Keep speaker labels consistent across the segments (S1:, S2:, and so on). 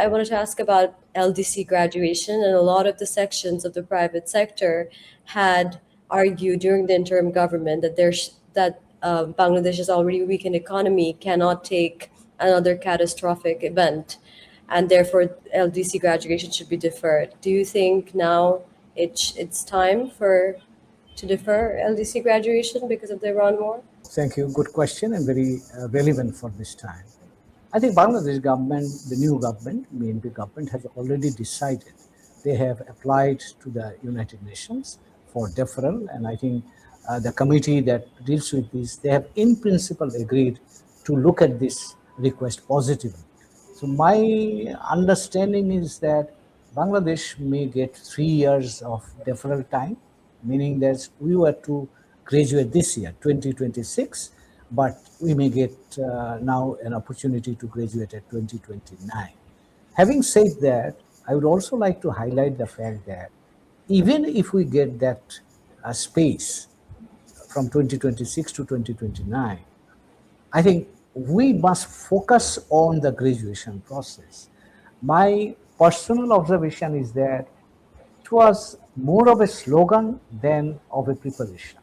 S1: I wanted to ask about LDC graduation, and a lot of the sections of the private sector had argued during the interim government that Bangladesh's already weakened economy cannot take another catastrophic event, and therefore LDC graduation should be deferred. Do you think now it's time to defer LDC graduation because of the Iran war?
S2: Thank you. Good question and very relevant for this time. I think Bangladesh government, the new government, BNP government, has already decided. They have applied to the United Nations for deferral, and I think the committee that deals with this, they have in principle agreed to look at this request positively. So my understanding is that Bangladesh may get 3 years of deferral time, meaning that we were to graduate this year, 2026, but we may get now an opportunity to graduate at 2029. Having said that, I would also like to highlight the fact that even if we get that space from 2026 to 2029, I think we must focus on the graduation process. My personal observation is that it was more of a slogan than of a preparation.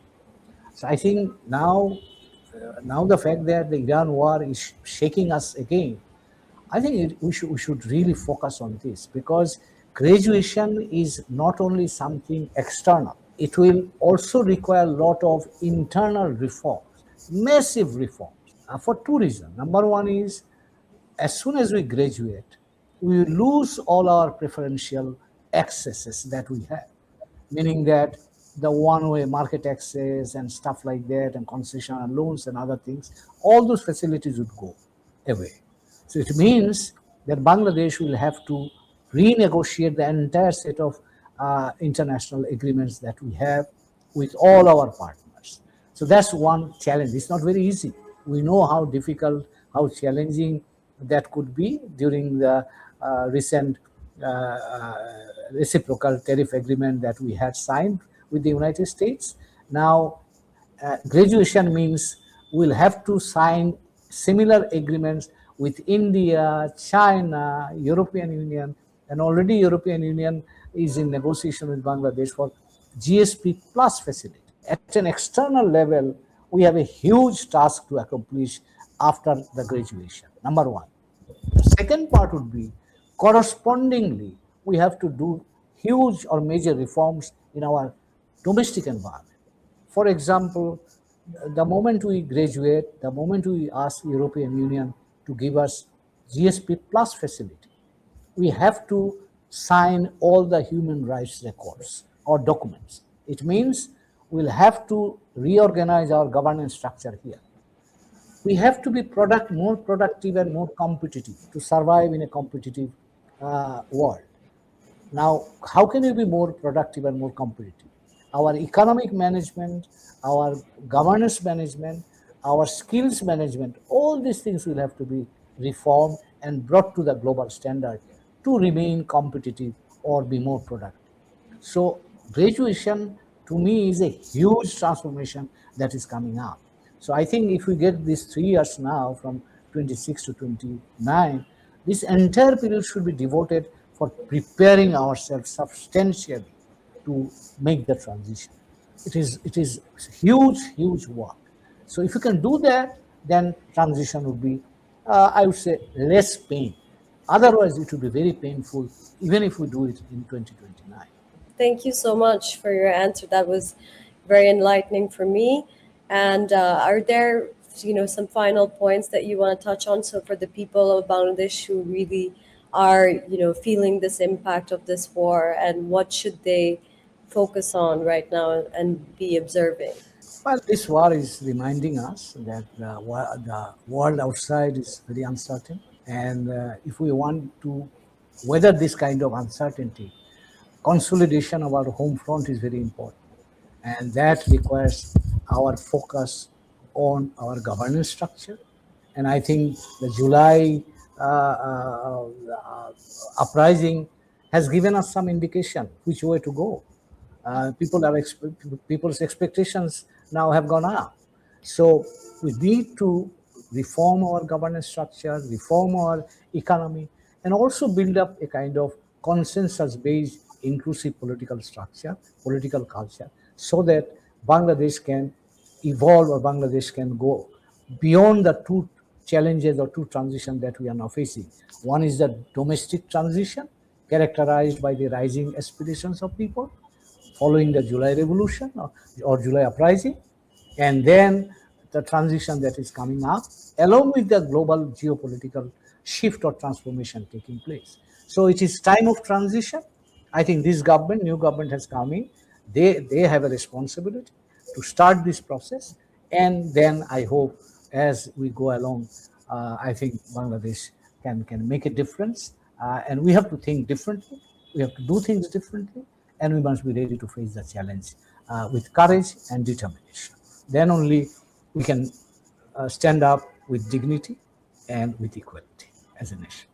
S2: So I think now the fact that the Iran war is shaking us again, I think we should really focus on this, because graduation is not only something external, it will also require a lot of internal reforms, massive reforms, for two reasons. Number one is, as soon as we graduate, we lose all our preferential accesses that we have, meaning that the one-way market access and stuff like that, and concession and loans and other things, all those facilities would go away. So it means that Bangladesh will have to renegotiate the entire set of international agreements that we have with all our partners. So that's one challenge. It's not very easy. We know how difficult, how challenging that could be during the recent reciprocal tariff agreement that we had signed with the United States. Now, graduation means we'll have to sign similar agreements with India, China, European Union, and already European Union is in negotiation with Bangladesh for GSP plus facility. At an external level, we have a huge task to accomplish after the graduation, number one. The second part would be, correspondingly, we have to do huge or major reforms in our domestic environment. For example, the moment we graduate, the moment we ask European Union to give us GSP plus facility, we have to sign all the human rights records or documents. It means we'll have to reorganize our governance structure here. We have to be more productive and more competitive to survive in a competitive world. Now, how can we be more productive and more competitive? Our economic management, our governance management, our skills management, all these things will have to be reformed and brought to the global standard to remain competitive or be more productive. So graduation to me is a huge transformation that is coming up. So I think if we get these 3 years now from 26 to 29, this entire period should be devoted for preparing ourselves substantially to make the transition. It is huge work. So if you can do that, then transition would be, I would say, less pain. Otherwise, it would be very painful, even if we do it in 2029.
S1: Thank you so much for your answer. That was very enlightening for me. And are there, some final points that you want to touch on? So for the people of Bangladesh who really are, feeling this impact of this war, and what should they focus on right now and be observing?
S2: Well, this war is reminding us that the world outside is very uncertain. And if we want to weather this kind of uncertainty, consolidation of our home front is very important. And that requires our focus on our governance structure. And I think the July uprising has given us some indication which way to go. People's expectations now have gone up. So we need to reform our governance structure, reform our economy, and also build up a kind of consensus-based inclusive political structure, political culture, so that Bangladesh can evolve or Bangladesh can go beyond the two challenges or two transitions that we are now facing. One is the domestic transition, characterized by the rising aspirations of people following the July Revolution or July Uprising, and then the transition that is coming up, along with the global geopolitical shift or transformation taking place. So it is time of transition. I think this government, new government has come in. They have a responsibility to start this process, and then I hope as we go along, I think Bangladesh can make a difference, and we have to think differently. We have to do things differently, and we must be ready to face the challenge with courage and determination. Then only we can stand up with dignity and with equality as a nation.